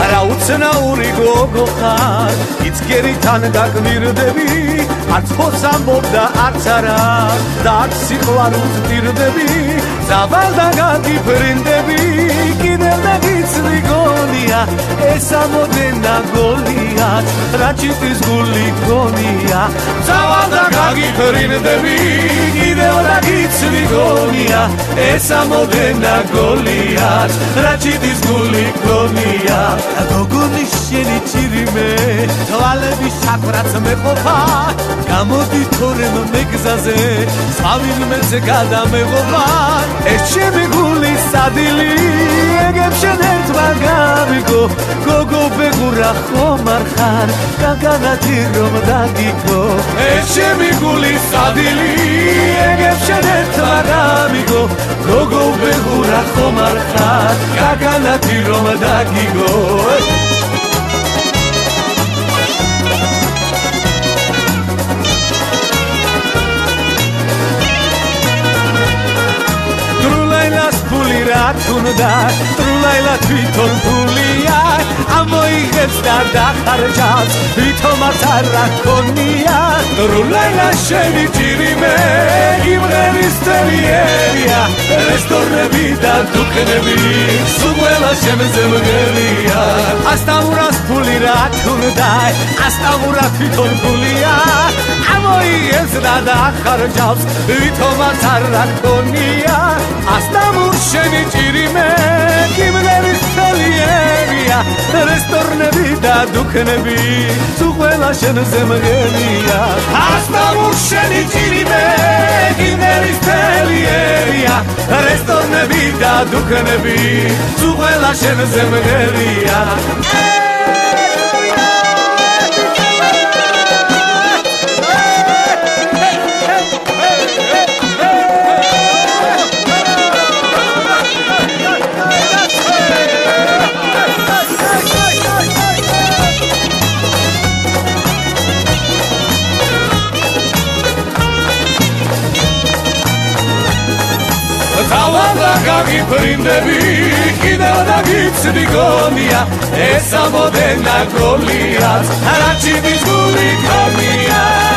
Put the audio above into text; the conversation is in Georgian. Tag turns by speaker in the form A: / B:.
A: რა უცნაური გოგო ხარ იცქერითან გაგმირდები არც ხოს ამბობდა არც არა და არც სიყვარულს ვტირდები ზავალდა გაგიფრინდები კიდევ და გიცდი გონია ეს ამოდენა გოლიათ რა ჩიტის გული გონია ზავალდა გაგიფრინდები კიდევ და გიცდი გონია ეს ამოდენა გოლიათ რა ჩიტის გული გონია გოგონის შენი ჭირიმე თვალების შაქრაც მეყოფა გამოდი თორემ მეგზაზე სავინმეზე გადამეღობა ეს ჩემი გულის სადილი ეგებ შენ ერთმა გამიგო გოგო ბეგურა ხომ არ ხარ გაგანათი რომ დაგიგო ეს ჩემი გულის სადილი ეგებ შენ ერთმა გამიგო გოგო ბეგურა ხომ არ ხარ გაგანათი რომ დაგიგო თუნდა ტრულაილა თვითონ ფულია ამოიღებს და დახარჯავს თვითონაც არ რაქონია ტრულაილა შენი ჭირიმე იმღერის წერიერია რესტორნები და დუქნები სულ ყველა შემზე მგელია ასტამურას ფული რა თუნდა ასტამურა თვითონ ფულია ამოიღებს და დახარჯავს თვითონაც არ რაქონია ასტამურ შენი ჭირიმე იმღერის წერიერია რესტორნები და დუქნები სულ ყველა შემზე მგელია ასტამურ შენი ჭირიმე იმღერის წერიერია რესტორნები და დუქნები სულ ყველა შემზე მგელია გაგიფრინდები კიდევ და გიცდი გონია ეს ამოდენა გოლიათ რა ჩიტის გული გონია